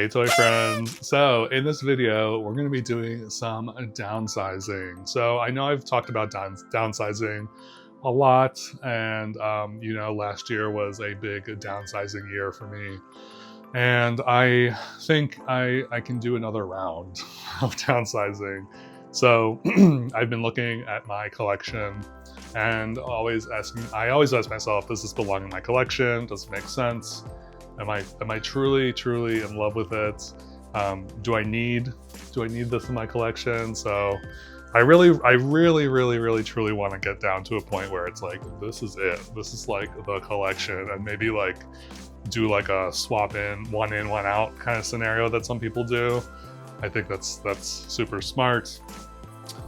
Hey toy friends. So in this video, we're going to be doing some downsizing. So I know I've talked about downsizing a lot, and last year was a big downsizing year for me. And I think I can do another round of downsizing. So I've been looking at my collection and I always ask myself, does this belong in my collection? Does it make sense? Am I truly in love with it? Do I need this in my collection? So I really truly want to get down to a point where it's like, this is it. This is like the collection, and maybe like do like a swap in, one out kind of scenario that some people do. I think that's super smart.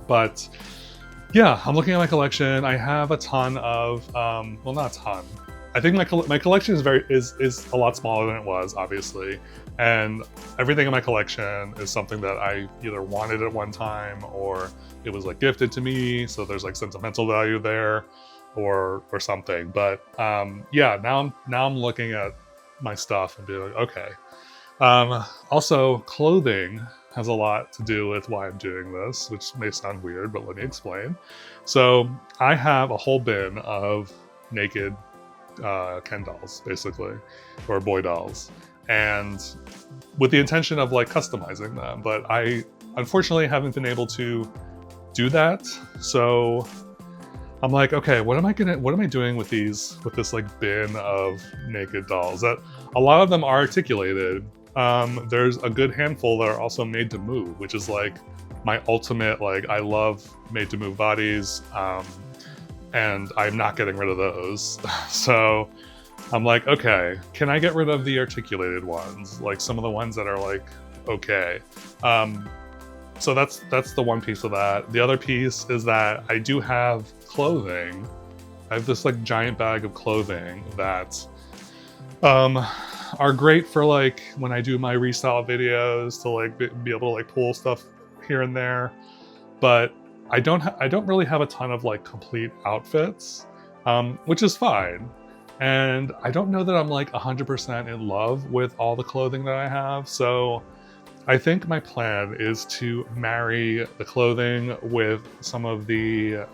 But yeah, I'm looking at my collection. I have a ton of, well, not a ton. I think my collection is a lot smaller than it was, obviously, and everything in my collection is something that I either wanted at one time or it was like gifted to me, so there's like sentimental value there, or something. But yeah, now I'm looking at my stuff and being like, okay. Also, clothing has a lot to do with why I'm doing this, which may sound weird, but let me explain. So I have a whole bin of naked Ken dolls, basically, or boy dolls, and with the intention of like customizing them, but I unfortunately haven't been able to do that. So I'm like, okay, what am I doing with this like bin of naked dolls? That a lot of them are articulated. There's a good handful that are also made to move, which is like my ultimate, like, I love made to move bodies. And I'm not getting rid of those. So I'm like, okay, can I get rid of the articulated ones? Like some of the ones that are like, okay. So that's the one piece of that. The other piece is that I do have clothing. I have this like giant bag of clothing that are great for like when I do my resale videos to like be able to like pull stuff here and there. But I don't really have a ton of like complete outfits, which is fine. And I don't know that I'm like 100% in love with all the clothing that I have. So I think my plan is to marry the clothing with some of the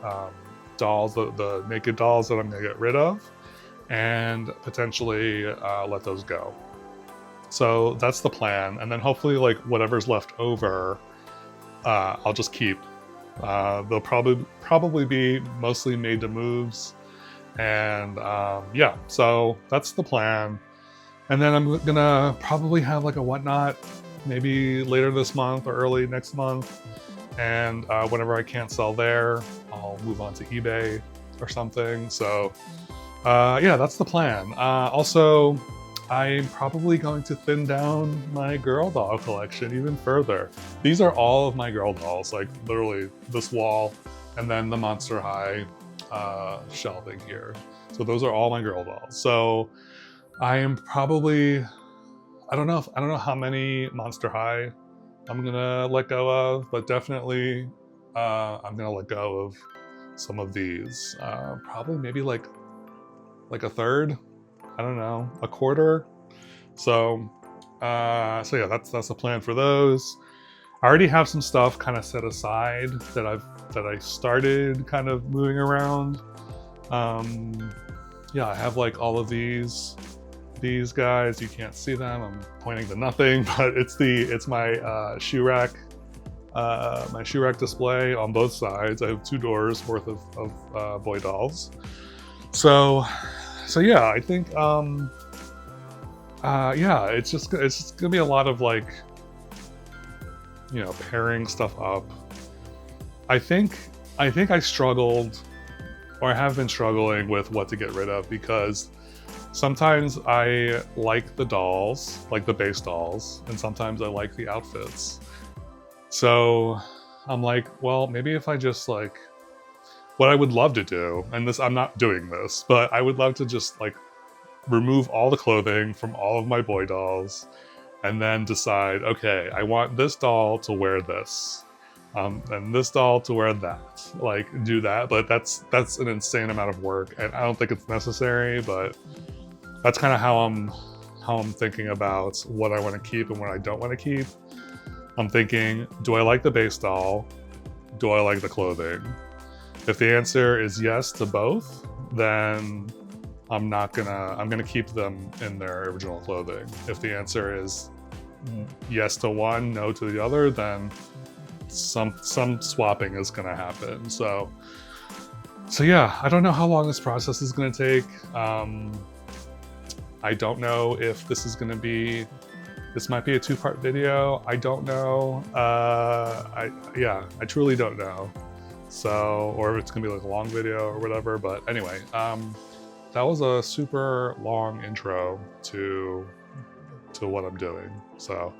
dolls, the naked dolls that I'm gonna get rid of, and potentially let those go. So that's the plan. And then hopefully like whatever's left over, I'll just keep. They'll probably be mostly made to moves, and yeah, so that's the plan. And then I'm gonna probably have like a whatnot maybe later this month or early next month, and whenever I can't sell there, I'll move on to eBay or something. So yeah, that's the plan. Also, I'm probably going to thin down my girl doll collection even further. These are all of my girl dolls, like literally this wall, and then the Monster High shelving here. So those are all my girl dolls. So I am probably, I don't know how many Monster High I'm gonna let go of, but definitely I'm gonna let go of some of these. Probably maybe like a third. I don't know, a quarter. So yeah, that's the plan for those. I already have some stuff kind of set aside that I started kind of moving around. Yeah, I have like all of these guys. You can't see them. I'm pointing to nothing, but it's my shoe rack. My shoe rack display on both sides. I have 2 doors worth of boy dolls. So yeah, I think yeah, it's just gonna be a lot of like, pairing stuff up. I think I struggled, or I have been struggling with what to get rid of, because sometimes I like the dolls, like the base dolls, and sometimes I like the outfits. So I'm like, well, maybe if I just like, what I would love to do, and I'm not doing this, but I would love to just like remove all the clothing from all of my boy dolls, and then decide, okay, I want this doll to wear this, and this doll to wear that. Like, do that, but that's an insane amount of work, and I don't think it's necessary, but that's kind of how how I'm thinking about what I want to keep and what I don't want to keep. I'm thinking, do I like the base doll? Do I like the clothing? If the answer is yes to both, then I'm gonna keep them in their original clothing. If the answer is yes to one, no to the other, then some swapping is gonna happen. So yeah, I don't know how long this process is gonna take. I don't know if this might be a 2-part video. I don't know. I truly don't know. So, or if it's gonna be like a long video or whatever. But anyway, that was a super long intro to what I'm doing. So,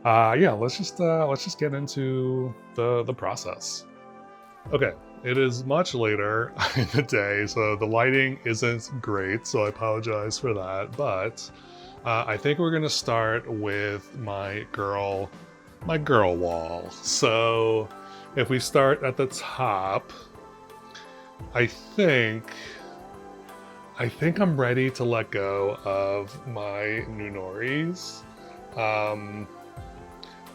yeah, let's just get into the process. Okay, it is much later in the day, so the lighting isn't great. So I apologize for that, but. I think we're gonna start with my girl wall. So if we start at the top, I think I'm ready to let go of my Nunoris.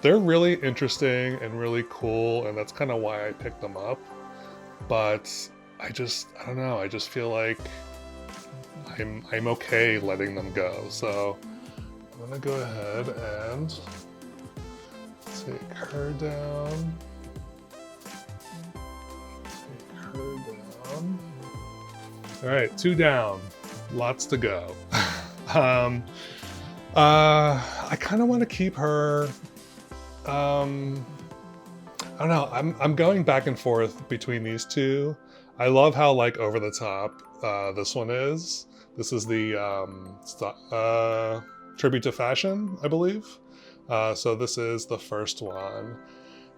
They're really interesting and really cool, and that's kind of why I picked them up. But I don't know, I just feel like I'm okay letting them go. So I'm gonna go ahead and take her down. All right, 2 down, lots to go. I kind of want to keep her. I don't know. I'm going back and forth between these two. I love how like over the top this one is. This is the Tribute to Fashion, I believe. So this is the first one,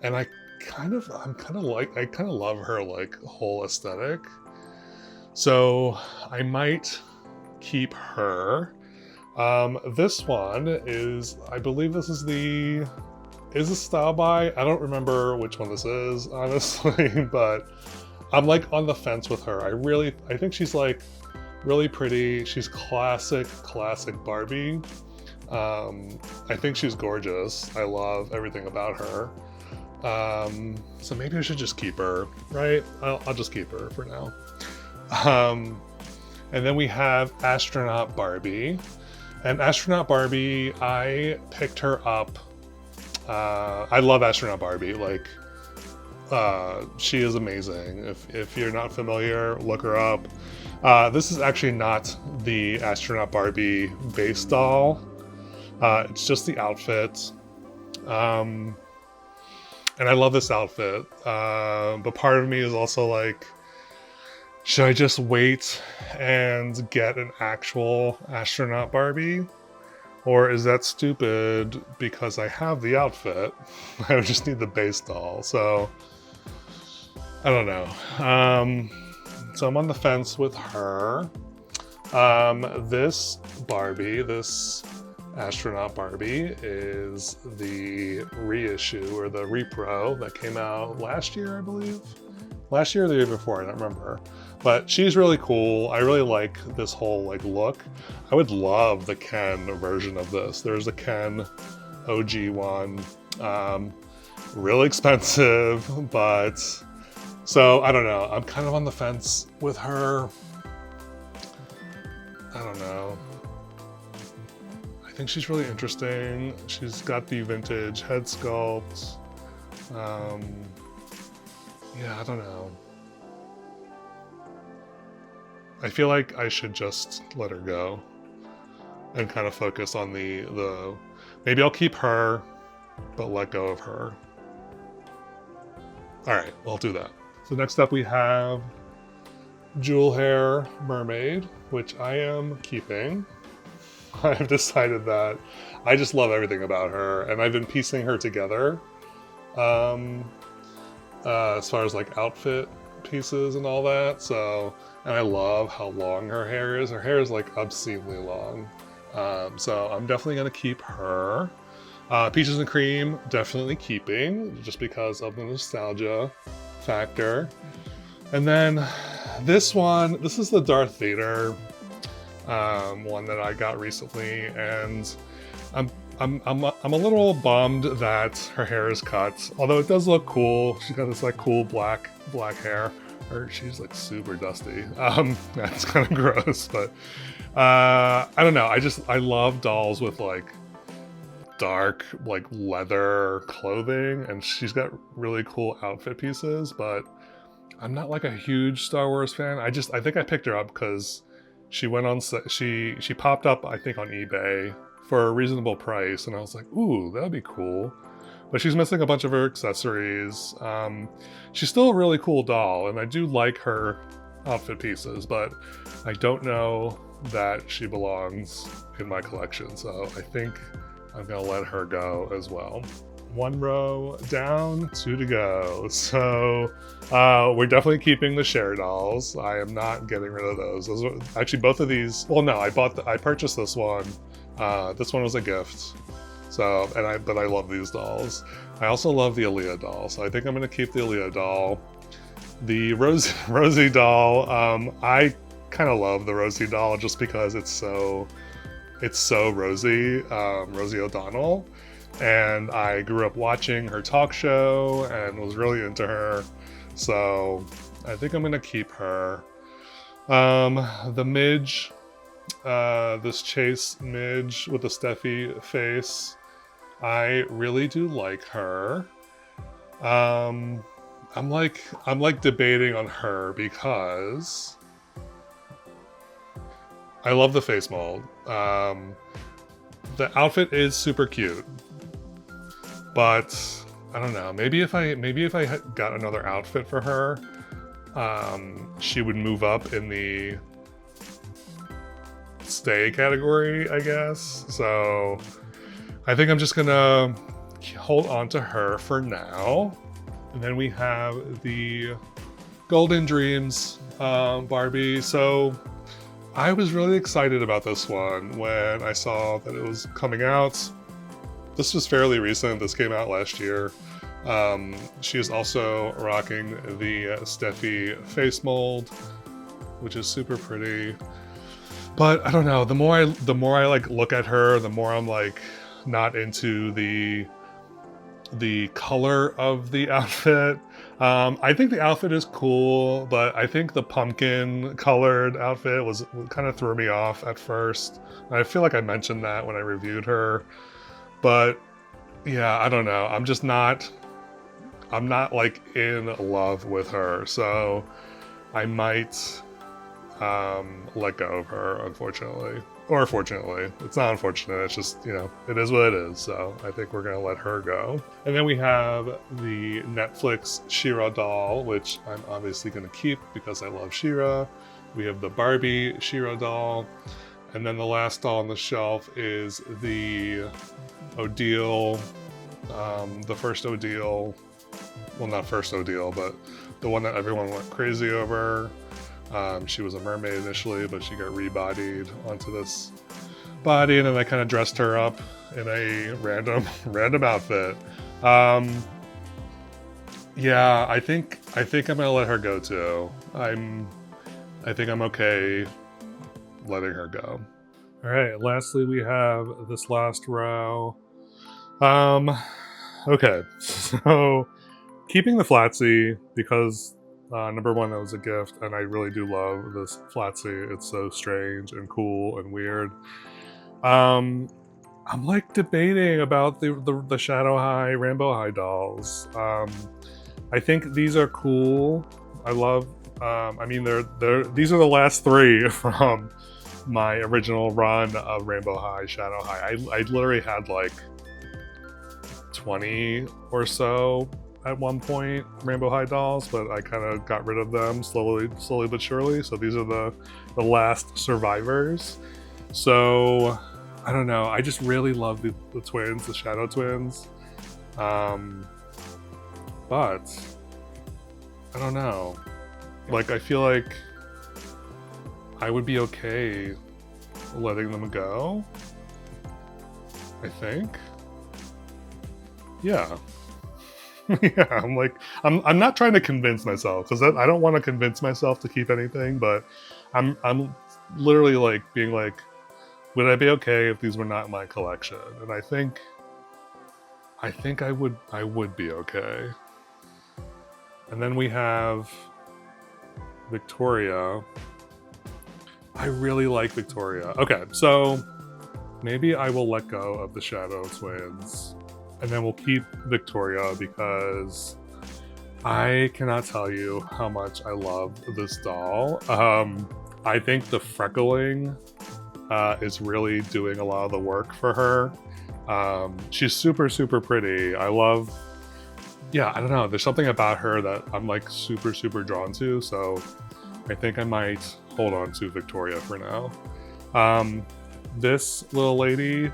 and I kind of love her like whole aesthetic. So I might keep her. This one is, I believe this is a style buy. I don't remember which one this is, honestly, but I'm like on the fence with her. I think she's like really pretty. She's classic Barbie. I think she's gorgeous. I love everything about her. So maybe I should just keep her, right? I'll just keep her for now. And then we have Astronaut Barbie. And Astronaut Barbie, I picked her up. I love Astronaut Barbie. Like, she is amazing. If you're not familiar, look her up. This is actually not the Astronaut Barbie base doll. It's just the outfit. And I love this outfit. But part of me is also like, should I just wait and get an actual Astronaut Barbie? Or is that stupid because I have the outfit? I would just need the base doll. So, I don't know. So I'm on the fence with her. This Barbie, this Astronaut Barbie, is the reissue or the repro that came out last year, I believe. Last year or the year before, I don't remember. But she's really cool. I really like this whole like look. I would love the Ken version of this. There's a Ken OG one. Real expensive, but so I don't know. I'm kind of on the fence with her. I don't know. I think she's really interesting. She's got the vintage head sculpt. Yeah, I don't know. I feel like I should just let her go and kind of focus on the maybe I'll keep her, but let go of her. All right, I'll do that. So next up we have Jewel Hair Mermaid, which I am keeping. I've decided that I just love everything about her, and I've been piecing her together. As far as like outfit pieces and all that. So, and I love how long her hair is. Her hair is like obscenely long. So I'm definitely gonna keep her. Peaches and Cream, definitely keeping, just because of the nostalgia factor. And then this one, this is the Darth Vader one that I got recently, and I'm a little bummed that her hair is cut, although it does look cool. She's got this like cool black hair, or she's like super dusty. That's kind of gross, but I don't know. I love dolls with like dark like leather clothing, and she's got really cool outfit pieces, but I'm not like a huge Star Wars fan. I think I picked her up because she went on she popped up, I think, on eBay for a reasonable price, and I was like, ooh, that'd be cool. But she's missing a bunch of her accessories. She's still a really cool doll, and I do like her outfit pieces, but I don't know that she belongs in my collection, so I think I'm gonna let her go as well. One row down, 2 to go. So we're definitely keeping the share dolls. I am not getting rid of those. Those are, actually, both of these. Well, no, I purchased this one. This one was a gift. So, but I love these dolls. I also love the Aaliyah doll, so I think I'm gonna keep the Aaliyah doll. The Rosie doll. I kind of love the Rosie doll just because it's so Rosie, Rosie O'Donnell. And I grew up watching her talk show and was really into her. So I think I'm gonna keep her. The midge, this Chase midge with the Steffi face, I really do like her. I'm like debating on her because I love the face mold. The outfit is super cute, but I don't know. Maybe if I got another outfit for her, she would move up in the stay category, I guess. So I think I'm just gonna hold on to her for now. And then we have the Golden Dreams Barbie. So I was really excited about this one when I saw that it was coming out. This was fairly recent. This came out last year. She is also rocking the Steffi face mold, which is super pretty. But I don't know. The more I like look at her, the more I'm like not into the color of the outfit. I think the outfit is cool, but I think the pumpkin colored outfit kind of threw me off at first. And I feel like I mentioned that when I reviewed her, but yeah, I don't know. I'm not like in love with her, so I might let go of her, unfortunately. Or fortunately. It's not unfortunate, it's just, it is what it is, so I think we're gonna let her go. And then we have the Netflix She-Ra doll, which I'm obviously gonna keep because I love She-Ra. We have the Barbie She-Ra doll, and then the last doll on the shelf is the Odile, the first Odile, well, not first Odile, but the one that everyone went crazy over. She was a mermaid initially, but she got rebodied onto this body, and then I kind of dressed her up in a random outfit. Yeah, I think I'm gonna let her go too. I think I'm okay letting her go. All right, lastly we have this last row. Okay, so keeping the flatsy because number one, that was a gift, and I really do love this flatsy. It's so strange and cool and weird. I'm like debating about the Shadow High, Rainbow High dolls. I think these are cool. I love. I mean, these are the last 3 from my original run of Rainbow High, Shadow High. I literally had like 20 or so at one point, Rainbow High dolls, but I kind of got rid of them slowly but surely. So these are the last survivors. So I don't know. I just really love the twins, the Shadow twins. But I don't know. Like, I feel like I would be okay letting them go. I think. Yeah. Yeah, I'm not trying to convince myself, because I don't want to convince myself to keep anything, but I'm literally like being like, would I be okay if these were not in my collection? And I think I would be okay. And then we have Victoria. I really like Victoria. Okay, so maybe I will let go of the Shadow Twins and then we'll keep Victoria because I cannot tell you how much I love this doll. I think the freckling is really doing a lot of the work for her. She's super, super pretty. I love, yeah, I don't know. There's something about her that I'm like super, super drawn to. So I think I might hold on to Victoria for now. This little lady,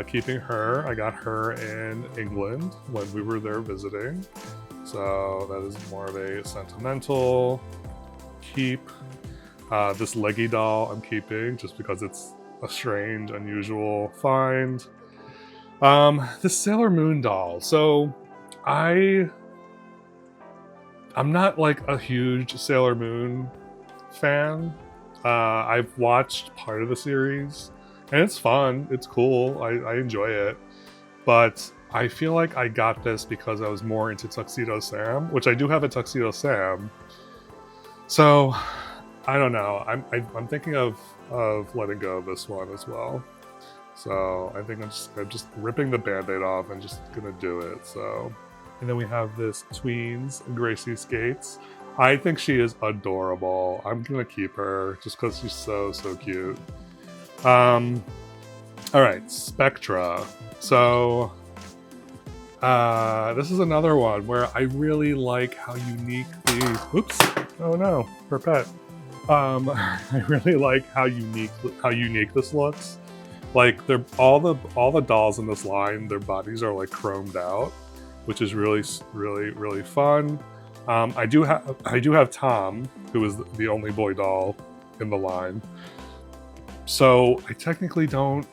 keeping her, I got her in England when we were there visiting. So that is more of a sentimental keep. This leggy doll I'm keeping just because it's a strange, unusual find. This Sailor Moon doll. So I'm not like a huge Sailor Moon fan. I've watched part of the series and it's fun. It's cool. I enjoy it. But I feel like I got this because I was more into Tuxedo Sam, which I do have a Tuxedo Sam. So I don't know. I'm thinking of letting go of this one as well. So I think I'm just ripping the Band-Aid off and just gonna do it. So, and then we have this Tweens Gracie Skates. I think she is adorable. I'm gonna keep her just because she's so cute. All right, Spectra. So this is another one where I really like how unique the oops, oh no, her pet. I really like how unique this looks. Like they're all the dolls in this line, their bodies are like chromed out, which is really fun. I do have Tom, who is the only boy doll in the line. So I technically don't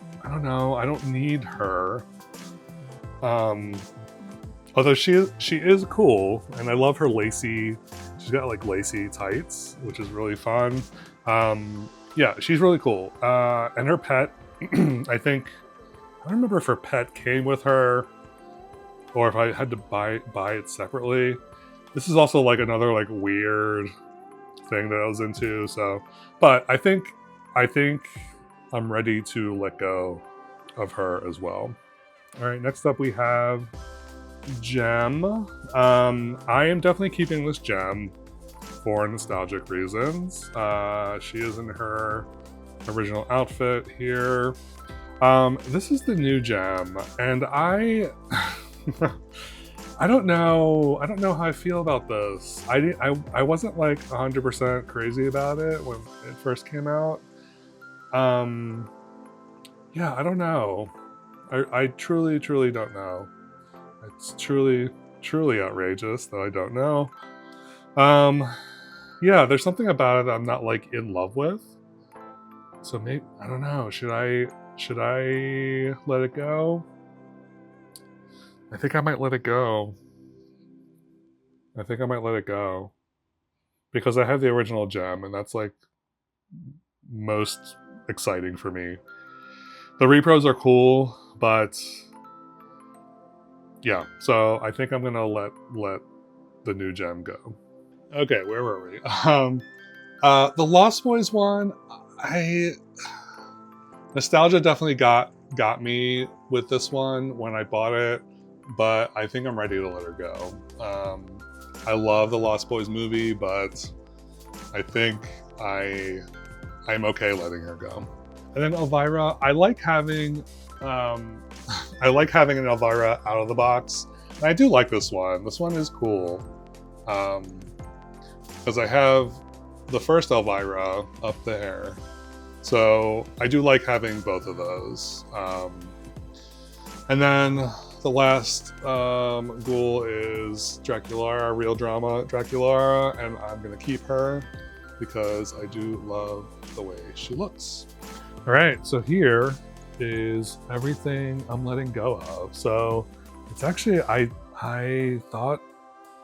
need her. Although she is cool, and I love her lacy. She's got like lacy tights, which is really fun. Yeah, she's really cool. And her pet, I don't remember if her pet came with her, or if I had to buy it separately. This is also like another like weird thing that I was into. So, but I think I'm ready to let go of her as well. All right, next up we have Gem. I am definitely keeping this Gem for nostalgic reasons. She is in her original outfit here. This is the new Gem, and I don't know how I feel about this. I wasn't like 100% crazy about it when it first came out. Yeah, I don't know. I truly don't know. It's truly outrageous that I don't know. Yeah, there's something about it I'm not like in love with. So maybe, I don't know, should I let it go? I think I might let it go. Because I have the original Gem, and that's like most exciting for me. The repros are cool, but yeah, so I think I'm gonna let the new Gem go. Okay, where were we? The Lost Boys one, nostalgia definitely got me with this one when I bought it, but I think I'm ready to let her go. I love the Lost Boys movie, but I think I'm okay letting her go. And then Elvira, I like having an Elvira out of the box. And I do like this one. This one is cool. Because I have the first Elvira up there. So I do like having both of those. And then the last ghoul is Draculara, Real Drama Draculara, and I'm gonna keep her because I do love the way she looks. All right, so here is everything I'm letting go of. So it's actually, I thought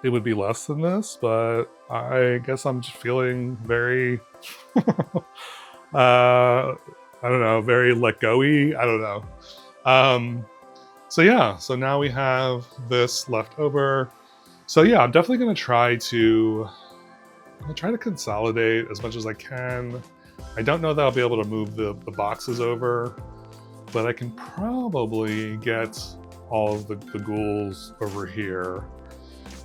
it would be less than this, but I guess I'm just feeling very I don't know, very let go-y. I don't know. So yeah, so now we have this left over. So yeah, I'm definitely gonna try to consolidate as much as I can. I don't know that I'll be able to move the boxes over, but I can probably get all of the ghouls over here.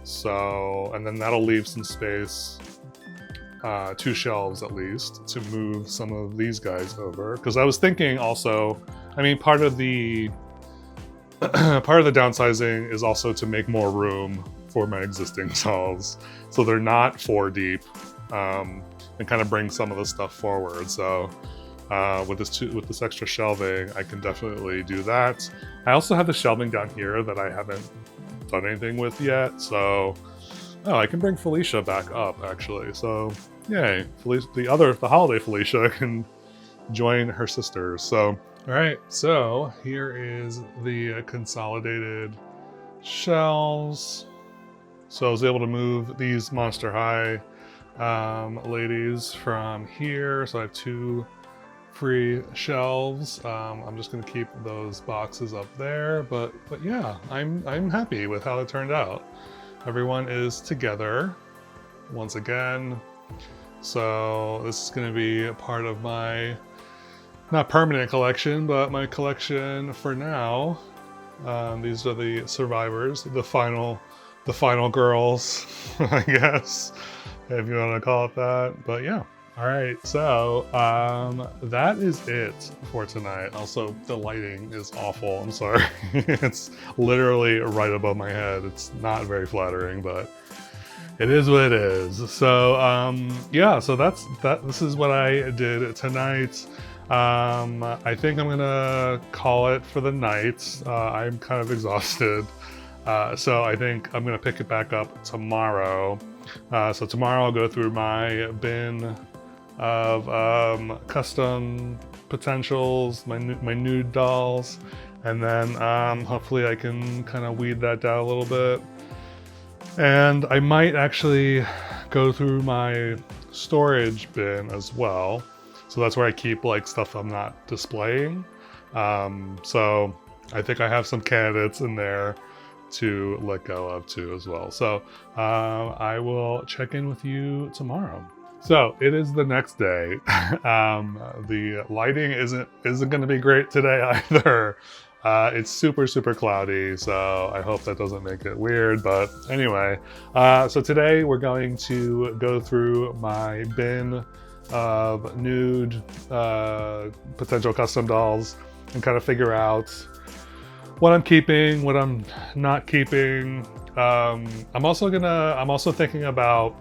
So, and then that'll leave some space, 2 shelves at least, to move some of these guys over. Because I was thinking also, I mean, part of the downsizing is also to make more room for my existing shelves, so they're not 4 deep, and kind of bring some of the stuff forward. So with this extra shelving, I can definitely do that. I also have the shelving down here that I haven't done anything with yet. So I can bring Felicia back up actually. So yay, the holiday Felicia can join her sisters. So all right, so here is the consolidated shelves. So I was able to move these Monster High ladies from here. So I have 2 free shelves. I'm just gonna keep those boxes up there, but yeah, I'm happy with how it turned out. Everyone is together once again. So this is gonna be a part of my not permanent collection, but my collection for now. These are the survivors, the final girls, I guess, if you want to call it that. But yeah. All right, so that is it for tonight. Also, the lighting is awful. I'm sorry. It's literally right above my head. It's not very flattering, but it is what it is. So yeah, so this is what I did tonight. I think I'm gonna call it for the night. I'm kind of exhausted. So I think I'm gonna pick it back up tomorrow. So tomorrow I'll go through my bin of custom potentials, my nude dolls, and then hopefully I can kind of weed that down a little bit. And I might actually go through my storage bin as well. So that's where I keep like stuff I'm not displaying. So I think I have some candidates in there to let go of too as well. So I will check in with you tomorrow. So it is the next day. The lighting isn't going to be great today either. It's super cloudy, so I hope that doesn't make it weird. But anyway, so today we're going to go through my bin of nude potential custom dolls and kind of figure out what I'm keeping, what I'm not keeping. I'm also thinking about,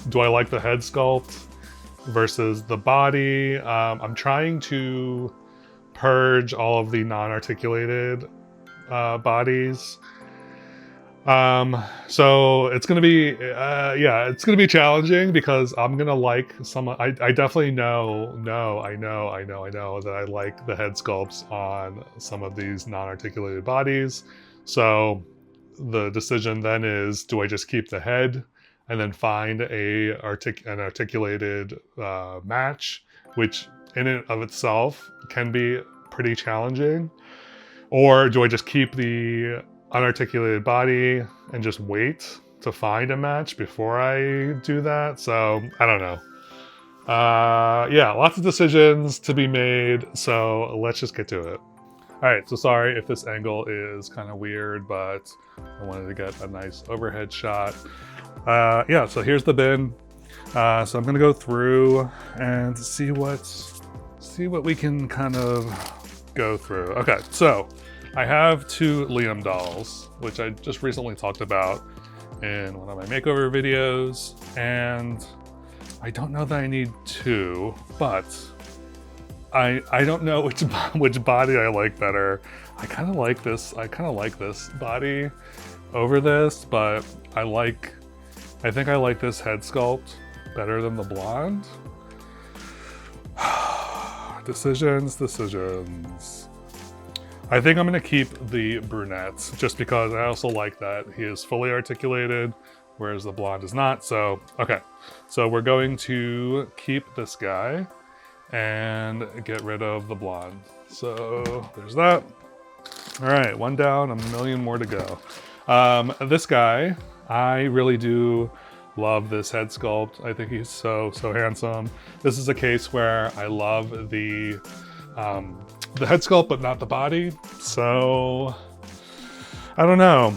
do I like the head sculpt versus the body? I'm trying to purge all of the non-articulated bodies. So it's gonna be, it's gonna be challenging because I'm gonna like some. I definitely know that I like the head sculpts on some of these non-articulated bodies. So the decision then is, do I just keep the head and then find an articulated match, which in and of itself can be pretty challenging, or do I just keep the unarticulated body and just wait to find a match before I do that? So I don't know. Yeah, lots of decisions to be made, so let's just get to it. All right, so sorry if this angle is kind of weird, but I wanted to get a nice overhead shot. Yeah, so here's the bin. So I'm gonna go through and see what we can kind of go through. Okay, so I have 2 Liam dolls, which I just recently talked about in one of my makeover videos, and I don't know that I need 2, but I don't know which body I like better. I kind of like this body over this, but I think I like this head sculpt better than the blonde. Decisions. I think I'm gonna keep the brunette just because I also like that he is fully articulated, whereas the blonde is not. So, okay. So we're going to keep this guy. and get rid of the blonde. So there's that. All right, one down, a million more to go. This guy, I really do love this head sculpt. I think he's so handsome. This is a case where I love the head sculpt, but not the body. So I don't know.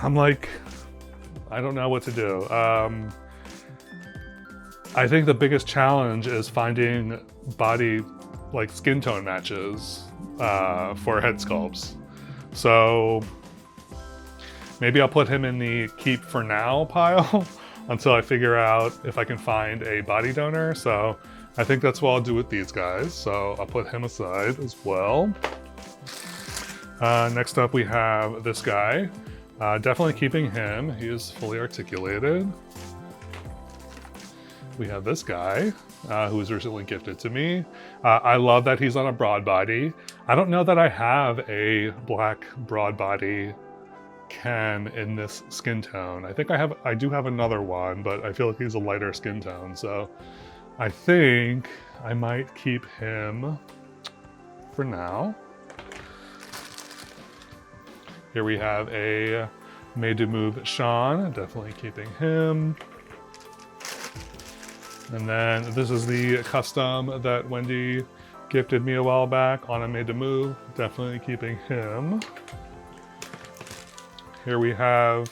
I'm like, I don't know what to do. I think the biggest challenge is finding body, like skin tone matches for head sculpts. So maybe I'll put him in the keep for now pile until I figure out if I can find a body donor. So I think that's what I'll do with these guys. So I'll put him aside as well. Next up we have this guy. Definitely keeping him. He is fully articulated. We have this guy who was recently gifted to me. I love that he's on a broad body. I don't know that I have a black broad body Ken in this skin tone. I think I do have another one, but I feel like he's a lighter skin tone. So I think I might keep him for now. Here we have a Made to Move Sean, definitely keeping him. And then this is the custom that Wendy gifted me a while back on a Made to Move, definitely keeping him. Here we have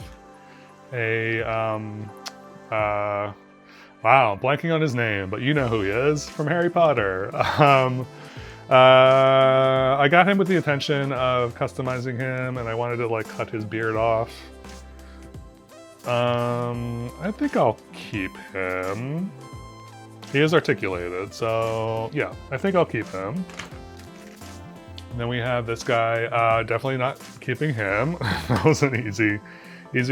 a, wow, blanking on his name, but you know who he is, from Harry Potter. I got him with the intention of customizing him, and I wanted to like cut his beard off. I think I'll keep him. He is articulated, so yeah, I think I'll keep him. And then we have this guy, definitely not keeping him. That was an easy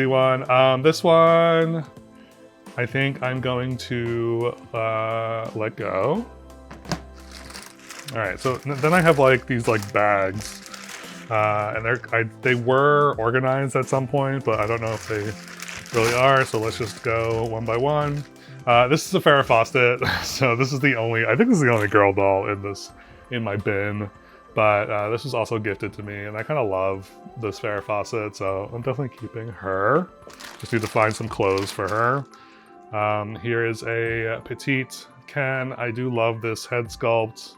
one. This one, I think I'm going to let go. All right, so then I have like these like bags, and they were organized at some point, but I don't know if they really are. So let's just go one by one. This is a Farrah Fawcett, so this is the only, I think this is the only girl doll in my bin, but this was also gifted to me, and I kind of love this Farrah Fawcett, so I'm definitely keeping her. Just need to find some clothes for her. Here is a petite Ken. I do love this head sculpt.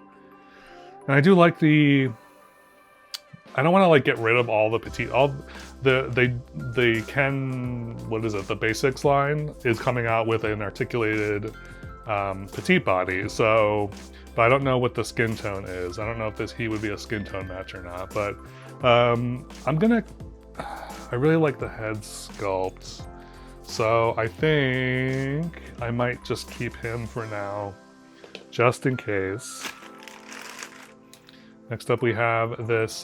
And I do like I don't want to like get rid of all the petite, the Ken, what is it, the basics line is coming out with an articulated petite body. So, but I don't know what the skin tone is. I don't know if he would be a skin tone match or not, but I really like the head sculpt. So I think I might just keep him for now, just in case. Next up we have this,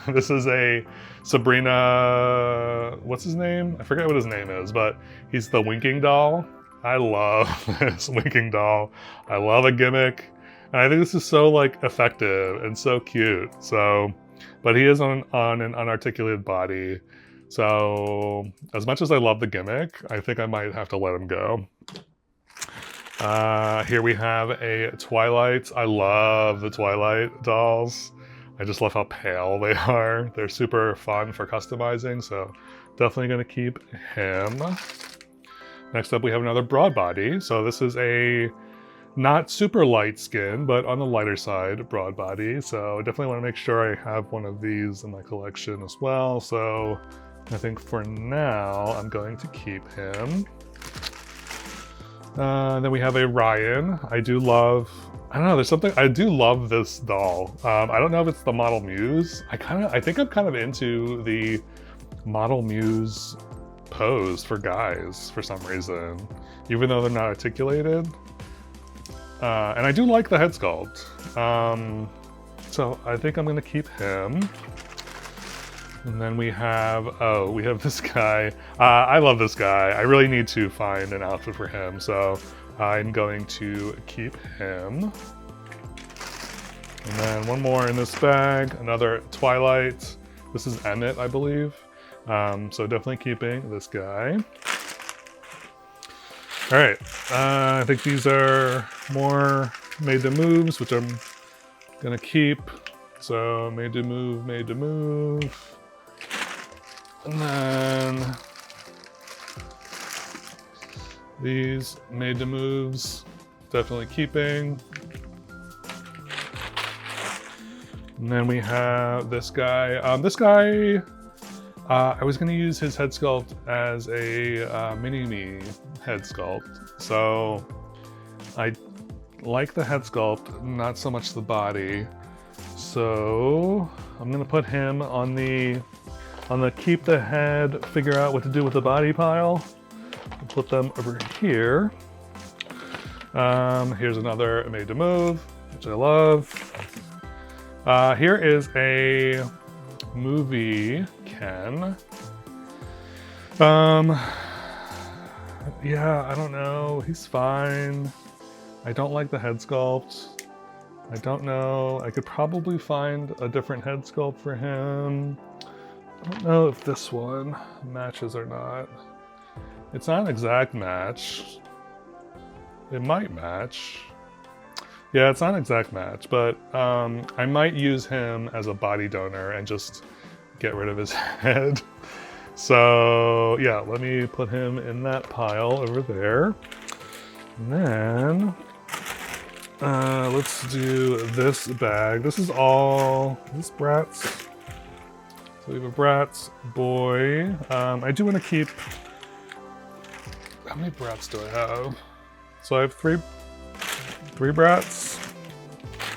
this is a Sabrina, what's his name? I forget what his name is, but he's the winking doll. I love this winking doll. I love a gimmick. And I think this is so like effective and so cute. So, but he is on an unarticulated body. So as much as I love the gimmick, I think I might have to let him go. Here we have a Twilight. I love the Twilight dolls. I just love how pale they are. They're super fun for customizing, so definitely going to keep him. Next up we have another broad body. So this is a not super light skin, but on the lighter side broad body. So definitely want to make sure I have one of these in my collection as well. So I think for now I'm going to keep him. Then we have a Ryan. I do love, I don't know, there's something, I do love this doll. I don't know if it's the Model Muse. I think I'm kind of into the Model Muse pose for guys for some reason, even though they're not articulated. And I do like the head sculpt. So I think I'm gonna keep him. And then we have this guy. I love this guy. I really need to find an outfit for him, so I'm going to keep him. And then one more in this bag, another Twilight. This is Emmett, I believe. So definitely keeping this guy. All right, I think these are more made the moves, which I'm gonna keep. So made to move. And then these made the moves, definitely keeping. And then we have this guy. I was going to use his head sculpt as a mini-me head sculpt. So I like the head sculpt, not so much the body. So I'm going to put him on the keep the head, figure out what to do with the body pile. I'll put them over here. Here's another made to move, which I love. Here is a movie Ken. Yeah, I don't know. He's fine. I don't like the head sculpt. I don't know. I could probably find a different head sculpt for him. I don't know if this one matches or not. It's not an exact match. It might match. Yeah, it's not an exact match, but I might use him as a body donor and just get rid of his head. So yeah, let me put him in that pile over there. And then let's do this bag. This is Bratz. So we have a Bratz boy. I do want to keep, how many Bratz do I have? So I have three Bratz.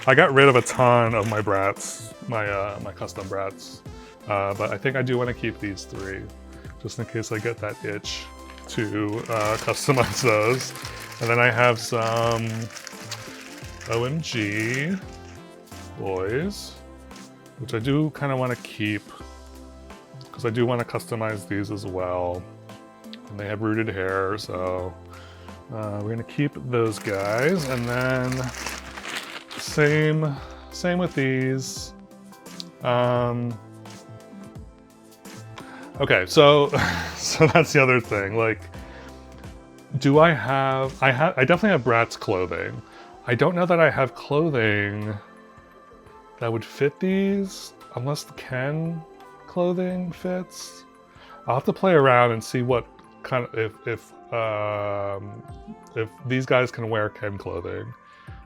I got rid of a ton of my Bratz, my custom Bratz, but I think I do want to keep these three, just in case I get that itch to customize those. And then I have some OMG boys, which I do kind of want to keep, because I do want to customize these as well. And they have rooted hair, so we're gonna keep those guys. And then same with these. Okay, so that's the other thing. Like, do I definitely have Bratz clothing. I don't know that I have clothing that would fit these, unless the Ken clothing fits. I'll have to play around and see what kind of, if these guys can wear Ken clothing.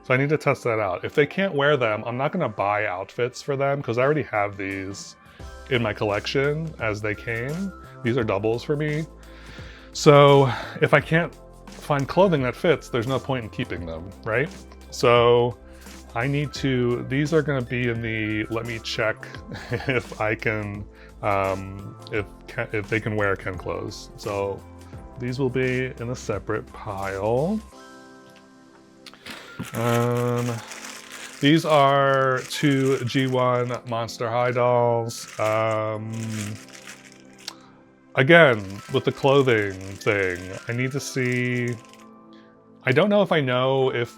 So I need to test that out. If they can't wear them, I'm not gonna buy outfits for them because I already have these in my collection as they came. These are doubles for me. So if I can't find clothing that fits, there's no point in keeping them, right? So I need to, these are gonna be in the, let me check if I can, if they can wear Ken clothes. So these will be in a separate pile. These are two G1 Monster High dolls. Again, with the clothing thing, I need to see, I don't know if I know if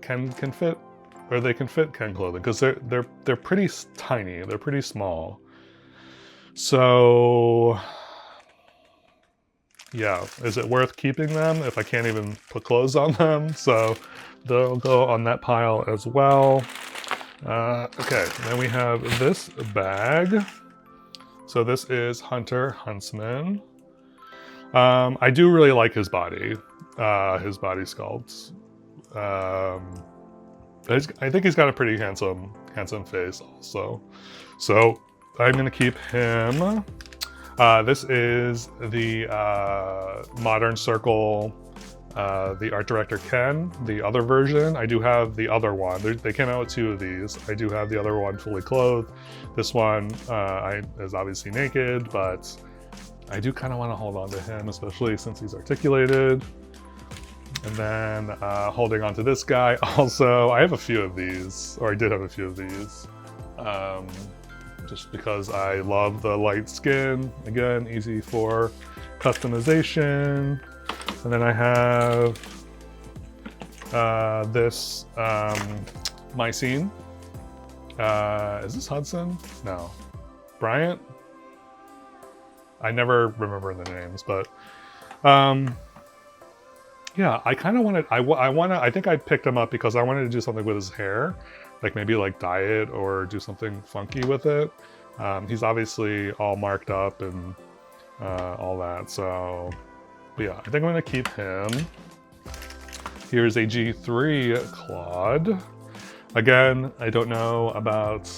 Ken can fit, or they can fit Ken clothing, because they're pretty tiny, they're pretty small. So yeah, is it worth keeping them if I can't even put clothes on them? So they'll go on that pile as well. Okay, then we have this bag. So this is Hunter Huntsman. I do really like his body sculpts. I think he's got a pretty handsome face also. So I'm gonna keep him. This is the Modern Circle, the art director Ken, the other version. I do have the other one. They came out with two of these. I do have the other one fully clothed. This one is obviously naked, but I do kind of want to hold on to him, especially since he's articulated. And then holding on to this guy also. I have a few of these, or I did have a few of these. Just because I love the light skin. Again, easy for customization. And then I have this Mycene. Is this Hudson? No. Bryant? I never remember the names, but yeah, I kind of wanted, I think I picked him up because I wanted to do something with his hair, like maybe like dye it or do something funky with it. He's obviously all marked up and all that, so, but yeah, I think I'm gonna keep him. Here's a G3 Claude. Again, I don't know about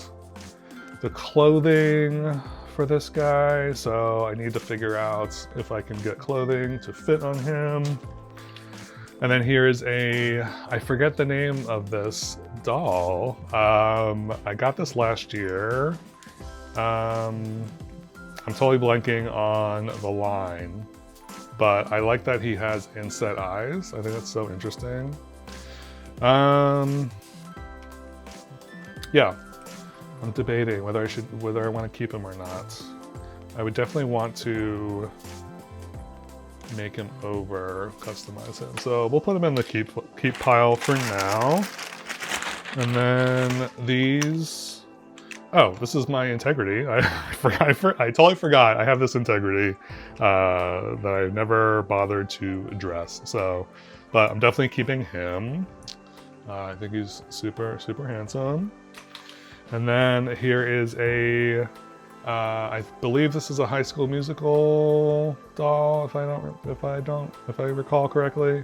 the clothing for this guy, so I need to figure out if I can get clothing to fit on him. And then here's I forget the name of this doll. I got this last year. I'm totally blanking on the line, but I like that he has inset eyes. I think that's so interesting. Yeah, I'm debating whether I want to keep him or not. I would definitely want to make him over, customize him. So we'll put him in the keep pile for now. And then these, oh, this is my integrity. I totally forgot I have this integrity that I've never bothered to address. So, but I'm definitely keeping him. I think he's super, super handsome. And then here is I believe this is a High School Musical doll, if I recall correctly.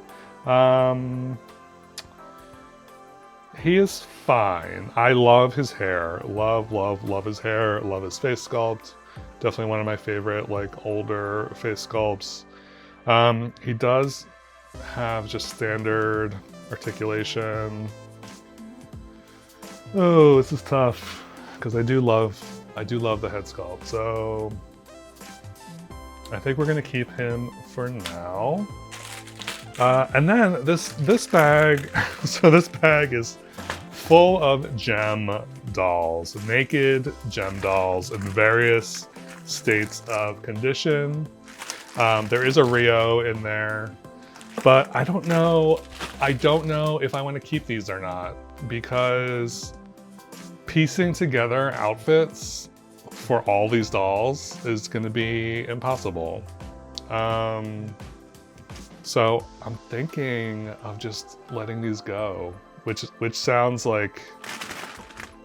He is fine. I love his hair. Love his hair. Love his face sculpt. Definitely one of my favorite, like, older face sculpts. He does have just standard articulation. Oh, this is tough because I do love the head sculpt. So I think we're gonna keep him for now. And then this bag, so this bag is full of gem dolls, naked gem dolls in various states of condition. There is a Rio in there, but I don't know if I want to keep these or not, because piecing together outfits for all these dolls is going to be impossible. So I'm thinking of just letting these go, which sounds like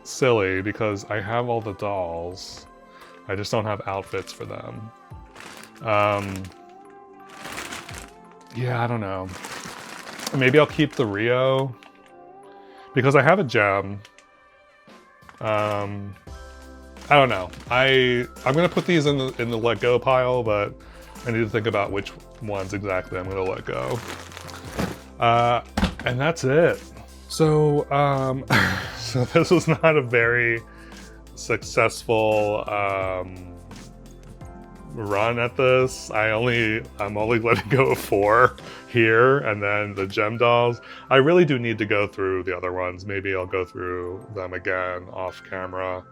silly because I have all the dolls. I just don't have outfits for them. Yeah, I don't know. Maybe I'll keep the Rio because I have a gem. I don't know. I'm gonna put these in the let go pile, but I need to think about which ones exactly I'm gonna let go. And that's it. So, so this was not a very successful run at this. I'm only letting go of 4 here, and then the gem dolls. I really do need to go through the other ones. Maybe I'll go through them again off camera.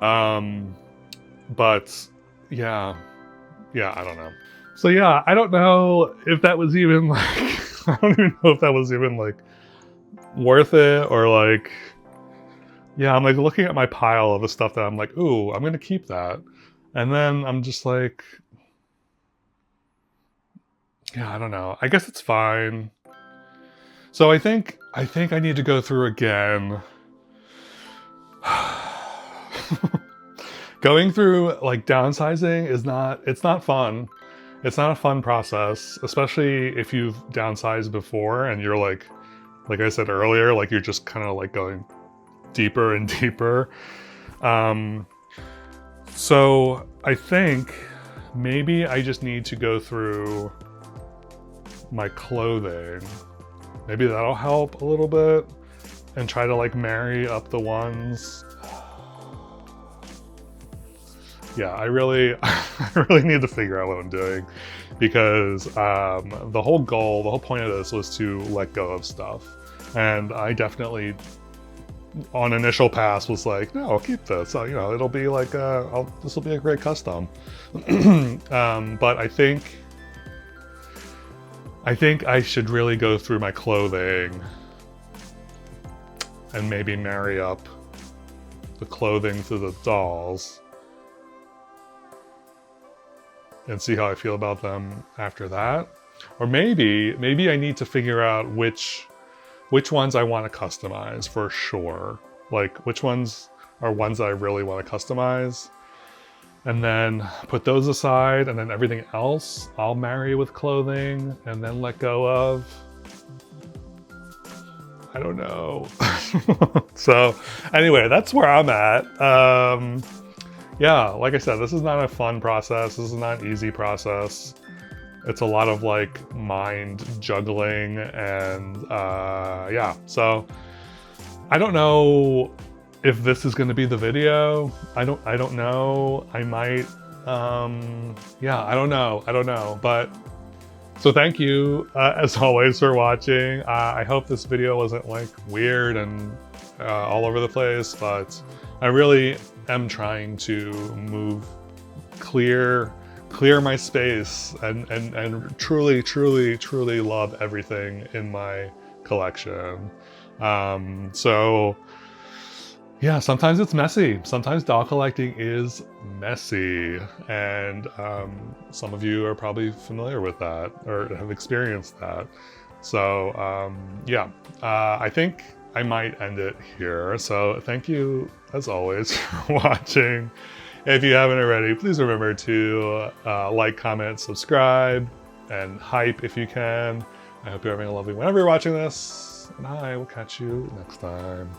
But yeah, I don't know. So yeah, I don't know if that was even like, I don't even know if that was even like worth it, or like, yeah, I'm like looking at my pile of the stuff that I'm like, ooh, I'm gonna keep that. And then I'm just like, yeah, I don't know. I guess it's fine. So I think I need to go through again. Going through like downsizing it's not fun. It's not a fun process, especially if you've downsized before and you're like I said earlier, like you're just kind of like going deeper and deeper. So I think maybe I just need to go through my clothing. Maybe that'll help a little bit, and try to like marry up the ones. Yeah, I really need to figure out what I'm doing, because the whole point of this was to let go of stuff. And I definitely, on initial pass, was like, no, I'll keep this. So, you know, it'll be like, this will be a great custom. But I think I should really go through my clothing and maybe marry up the clothing to the dolls and see how I feel about them after that. Or maybe I need to figure out which ones I want to customize for sure. Like which ones are ones that I really want to customize. And then put those aside, and then everything else I'll marry with clothing and then let go of. I don't know. So anyway, that's where I'm at. Yeah, like I said, this is not a fun process. This is not an easy process. It's a lot of like mind juggling and yeah. So I don't know if this is going to be the video. I don't know. I might, yeah, I don't know. But so thank you as always for watching. I hope this video wasn't like weird and all over the place, but I really am trying to clear my space and truly love everything in my collection. So yeah, sometimes it's messy. Sometimes doll collecting is messy, and some of you are probably familiar with that or have experienced that. So yeah, I think I might end it here. So thank you as always for watching. If you haven't already, please remember to like, comment, subscribe, and hype if you can. I hope you're having a lovely whenever you're watching this, and I will catch you next time.